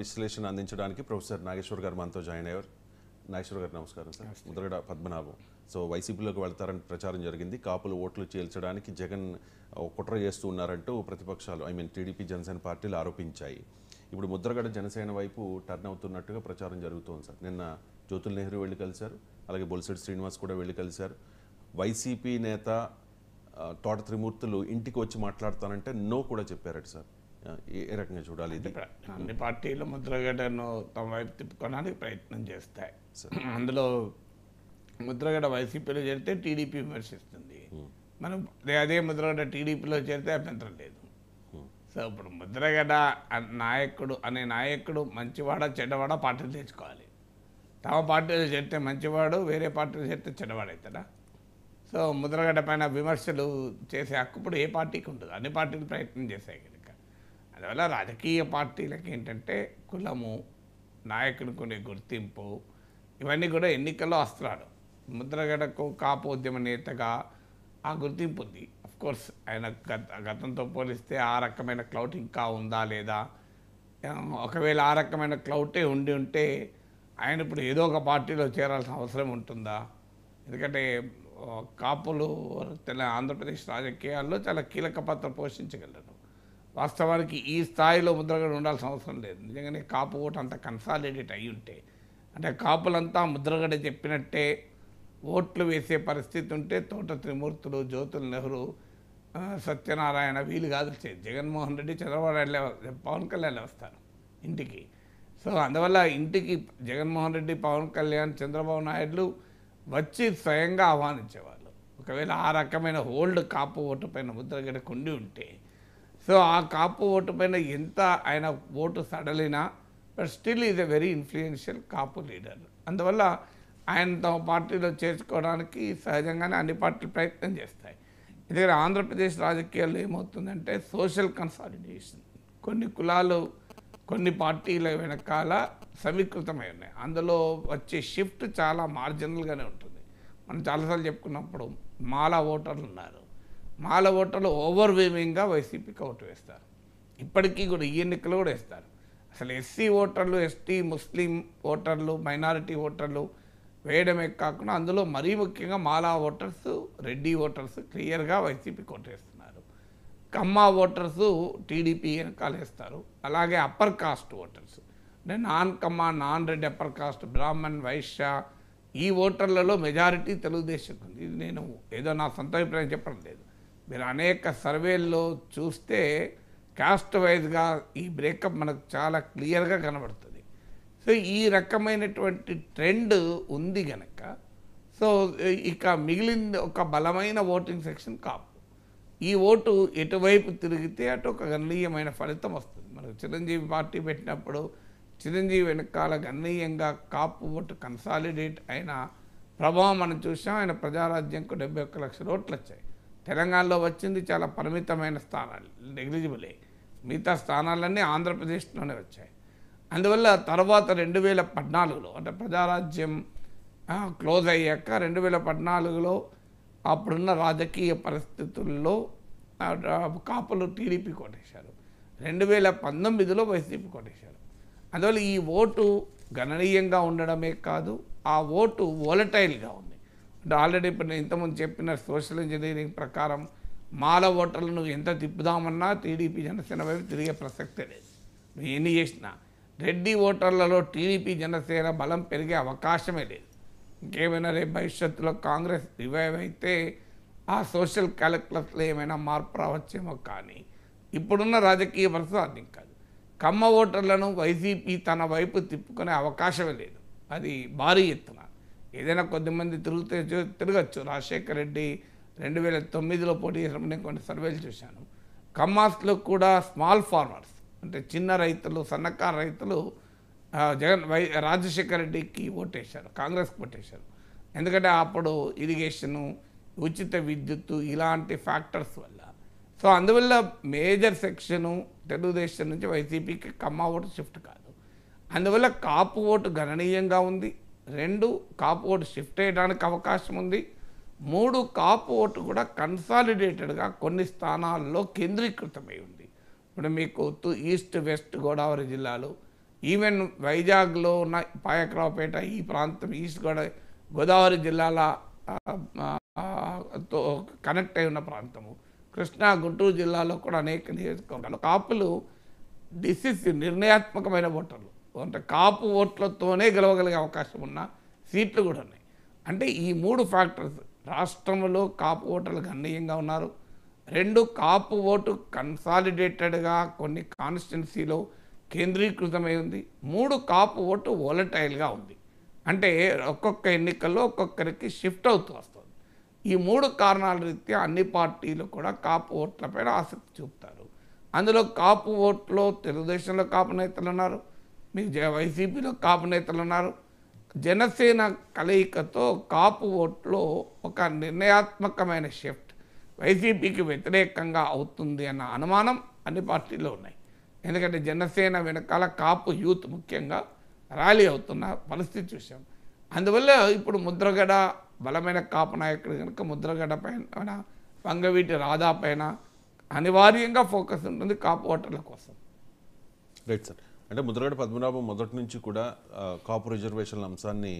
విశ్లేషణ అందించడానికి ప్రొఫెసర్ నాగేశ్వర్ గారు మనతో జాయిన్ అయ్యారు. నాగేశ్వర్ గారు నమస్కారం సార్. ముద్రగడ పద్మనాభం సో వైసీపీలోకి వెళ్తారని ప్రచారం జరిగింది. కాపులు ఓట్లు చీల్చడానికి జగన్ కుట్ర చేస్తూ ఉన్నారంటూ ప్రతిపక్షాలు టీడీపీ జనసేన పార్టీలు ఆరోపించాయి. ఇప్పుడు ముద్రగడ జనసేన వైపు టర్న్ అవుతున్నట్టుగా ప్రచారం జరుగుతోంది సార్. నిన్న జ్యోతుల్ నెహ్రూ వెళ్ళి కలిశారు, అలాగే బొలిశెట్టి శ్రీనివాస్ కూడా వెళ్ళి కలిశారు. వైసీపీ నేత తోట త్రిమూర్తులు ఇంటికి వచ్చి మాట్లాడతానంటే నో కూడా చెప్పారట సార్. ఏ రకంగా చూడాలి ఇది? అన్ని పార్టీలు ముద్రగడను తమ వైపు తిప్పుకోవడానికి ప్రయత్నం చేస్తాయి. అందులో ముద్రగడ వైసీపీలో చేరితే టీడీపీ విమర్శిస్తుంది, మనం అదే ముద్రగడ టీడీపీలో చేరితే అభ్యంతరం లేదు. సో ఇప్పుడు ముద్రగడ నాయకుడు మంచివాడ చెడ్డవాడ పార్టీలు తెచ్చుకోవాలి. తమ పార్టీలో చేరితే మంచివాడు, వేరే పార్టీలో చేరితే చెడ్డవాడవుతాడా? సో ముద్రగడ పైన విమర్శలు చేసే హక్కు ఇప్పుడు ఏ పార్టీకి ఉంటుంది? అన్ని పార్టీలు ప్రయత్నం చేశాయి కనుక. అందువల్ల రాజకీయ పార్టీలకి ఏంటంటే కులము, నాయకునికి ఉండే గుర్తింపు, ఇవన్నీ కూడా ఎన్నికల్లో అస్త్రాలు. ముద్రగడకు కాపు ఉద్యమ నేతగా ఆ గుర్తింపు ఉంది. అఫ్కోర్స్ ఆయన గతంతో పోలిస్తే ఆ రకమైన క్లౌట్ ఇంకా ఉందా లేదా? ఒకవేళ ఆ రకమైన క్లౌటే ఉంటే ఆయన ఇప్పుడు ఏదో ఒక పార్టీలో చేరాల్సిన అవసరం ఉంటుందా? ఎందుకంటే కాపులు ఆంధ్రప్రదేశ్ రాజకీయాల్లో చాలా కీలక పాత్ర పోషించగలరు. వాస్తవానికి ఈ స్థాయిలో ముద్రగడ ఉండాల్సిన అవసరం లేదు. నిజంగానే కాపు ఓటు అంతా కన్సాలిడేట్ అయ్యి ఉంటే, అంటే కాపులంతా ముద్రగడ చెప్పినట్టే ఓట్లు వేసే పరిస్థితి ఉంటే తోట త్రిమూర్తులు, జ్యోతుల్ నెహ్రూ, సత్యనారాయణ వీళ్ళు కాదు జగన్మోహన్ రెడ్డి, చంద్రబాబు, పవన్ కళ్యాణ్ వస్తారు ఇంటికి. సో అందువల్ల ఇంటికి జగన్మోహన్ రెడ్డి, పవన్ కళ్యాణ్, చంద్రబాబు నాయుడు వచ్చి స్వయంగా ఆహ్వానించేవాళ్ళు. ఒకవేళ ఆ రకమైన హోల్డ్ కాపు ఓటు పైన ముద్రగడకు ఉండి ఉంటే, సో ఆ కాపు ఓటు పైన ఎంత ఆయన ఓటు సడలినా but still is a very influential Kapu leader. అందువల్ల ఆయన తమ పార్టీలో చేర్చుకోవడానికి సహజంగానే అన్ని పార్టీలు ప్రయత్నం చేస్తాయి. ఎందుకంటే ఆంధ్రప్రదేశ్ రాజకీయాల్లో ఏమవుతుందంటే సోషల్ కన్సాలిడేషన్, కొన్ని కులాలు కొన్ని పార్టీల వెనకాల సమీకృతమై ఉన్నాయి. అందులో వచ్చే షిఫ్ట్ చాలా మార్జినల్గానే ఉంటుంది. మనం చాలాసార్లు చెప్పుకున్నప్పుడు మాలా ఓటర్లు ఉన్నారు. మాల ఓటర్లు ఓవర్వేమింగ్గా వైసీపీకి ఓటు వేస్తారు. ఇప్పటికీ కూడా ఈ ఎన్నికలు కూడా వేస్తారు. అసలు ఎస్సీ ఓటర్లు, ఎస్టీ, ముస్లిం ఓటర్లు, మైనారిటీ ఓటర్లు వేయడమే కాకుండా అందులో మరీ ముఖ్యంగా మాలా ఓటర్స్, రెడ్డి ఓటర్స్ క్లియర్గా వైసీపీకి ఓటు వేస్తున్నారు. కమ్మ ఓటర్స్ టీడీపీ వెనకాల వేస్తారు. అలాగే అప్పర్ కాస్ట్ ఓటర్స్ అంటే non Kamma, non Reddy, upper caste, Brahmin, Vaishya ఈ ఓటర్లలో మెజారిటీ తెలుగుదేశం ఉంది. ఇది నేను ఏదో నా సొంత అభిప్రాయం చెప్పడం లేదు. మీరు అనేక సర్వేల్లో చూస్తే కాస్ట్ వైజ్గా ఈ బ్రేకప్ మనకు చాలా క్లియర్గా కనబడుతుంది. సో ఈ రకమైనటువంటి ట్రెండ్ ఉంది కనుక సో ఇక మిగిలింది ఒక బలమైన ఓటింగ్ సెక్షన్ కాపు. ఈ ఓటు ఎటువైపు తిరిగితే అటు ఒక గణనీయమైన ఫలితం వస్తుంది. మనకు చిరంజీవి పార్టీ పెట్టినప్పుడు చిరంజీవి వెనకాల గణనీయంగా కాపు ఓటు కన్సాలిడేట్ అయిన ప్రభావం మనం చూసాం. ఆయన ప్రజారాజ్యంకు 71 లక్షల ఓట్లు వచ్చాయి. తెలంగాణలో వచ్చింది చాలా పరిమితమైన స్థానాలు, నెగ్లిజిబులే. మిగతా స్థానాలన్నీ ఆంధ్రప్రదేశ్లోనే వచ్చాయి. అందువల్ల తర్వాత 2014లో అంటే ప్రజారాజ్యం క్లోజ్ అయ్యాక 2014లో అప్పుడున్న రాజకీయ పరిస్థితుల్లో కాపులు టీడీపీ కొట్టేశారు. 2019లో వైసీపీ కొట్టేశారు. అందువల్ల ఈ ఓటు గణనీయంగా ఉండడమే కాదు, ఆ ఓటు వోలటైల్గా ఉంది. అంటే ఆల్రెడీ ఇప్పుడు నేను ఇంతకుముందు చెప్పిన సోషల్ ఇంజనీరింగ్ ప్రకారం మాల ఓటర్లను ఎంత తిప్పుదామన్నా టీడీపీ జనసేన వైపు తిరిగే ప్రసక్తే లేదు. నువ్వు ఎన్ని చేసినా రెడ్డి ఓటర్లలో టీడీపీ జనసేన బలం పెరిగే అవకాశమే లేదు. ఇంకేమైనా రేపు భవిష్యత్తులో కాంగ్రెస్ రివైవ్ అయితే ఆ సోషల్ క్యాలిక్యులస్లో ఏమైనా మార్పు రావచ్చేమో, కానీ ఇప్పుడున్న రాజకీయ పరిస్థితి అర్థం కాదు. కమ్మ ఓటర్లను వైసీపీ తన వైపు తిప్పుకునే అవకాశమే లేదు. అది భారీ ఎత్తున ఏదైనా కొద్దిమంది తిరగచ్చు. రాజశేఖర్ రెడ్డి 2009లో పోటీ చేసినప్పుడు నేను కొన్ని సర్వేలు చూశాను. కమ్మాస్లో కూడా స్మాల్ ఫార్మర్స్ అంటే చిన్న రైతులు, సన్నకారు రైతులు రాజశేఖర్ రెడ్డికి ఓటేశారు, కాంగ్రెస్కి ఓటేశారు. ఎందుకంటే అప్పుడు ఇరిగేషను, ఉచిత విద్యుత్తు ఇలాంటి ఫ్యాక్టర్స్ వల్ల. సో అందువల్ల మేజర్ సెక్షను తెలుగుదేశం నుంచి వైసీపీకి కమ్మ ఓటు షిఫ్ట్ కాదు. అందువల్ల కాపు ఓటు గణనీయంగా ఉంది. 2 కాపు ఓటు షిఫ్ట్ అయ్యడానికి అవకాశం ఉంది. 3 కాపు ఓటు కూడా కన్సాలిడేటెడ్గా కొన్ని స్థానాల్లో కేంద్రీకృతమై ఉంది. ఇప్పుడు మీకు ఈస్ట్ వెస్ట్ గోదావరి జిల్లాలు, ఈవెన్ వైజాగ్లో ఉన్న పాయకరావుపేట ఈ ప్రాంతం ఈస్ట్ గోదావరి జిల్లాల తో కనెక్ట్ అయి ఉన్న ప్రాంతము, కృష్ణా గుంటూరు జిల్లాలో కూడా అనేక నియోజకవర్గాలు కాపులు డిసిసివ్ నిర్ణయాత్మకమైన ఓటర్లు, అంటే కాపు ఓట్లతోనే గెలవగలిగే అవకాశం ఉన్న సీట్లు కూడా ఉన్నాయి. అంటే ఈ 3 ఫ్యాక్టర్స్ రాష్ట్రంలో కాపు ఓటర్లు గణనీయంగా ఉన్నారు. 2 కాపు ఓటు కన్సాలిడేటెడ్గా కొన్ని కాన్స్టిట్యున్సీలో కేంద్రీకృతమై ఉంది. 3 కాపు ఓటు వోలటైల్గా ఉంది. అంటే ఒక్కొక్క ఎన్నికల్లో ఒక్కొక్కరికి షిఫ్ట్ అవుతూ వస్తుంది. ఈ 3 కారణాల రీత్యా అన్ని పార్టీలు కూడా కాపు ఓట్లపైన ఆసక్తి చూపుతారు. అందులో కాపు ఓట్లో తెలుగుదేశంలో కాపు నేతలు ఉన్నారు, మీకు వైసీపీలో కాపు నేతలు ఉన్నారు. జనసేన కలయికతో కాపు ఓట్లో ఒక నిర్ణయాత్మకమైన షిఫ్ట్ వైసీపీకి వ్యతిరేకంగా అవుతుంది అన్న అనుమానం అన్ని పార్టీల్లో ఉన్నాయి. ఎందుకంటే జనసేన వెనకాల కాపు యూత్ ముఖ్యంగా ర్యాలీ అవుతున్న పరిస్థితి చూసాం. అందువల్ల ఇప్పుడు ముద్రగడ బలమైన కాపు నాయకుడు కనుక ముద్రగడ పైన వంగవీటి రాధా పైన అనివార్యంగా ఫోకస్ ఉంటుంది కాపు ఓటర్ల కోసం. Right sir. అంటే ముద్రగడ పద్మనాభం మొదటి నుంచి కూడా కాపు రిజర్వేషన్ల అంశాన్ని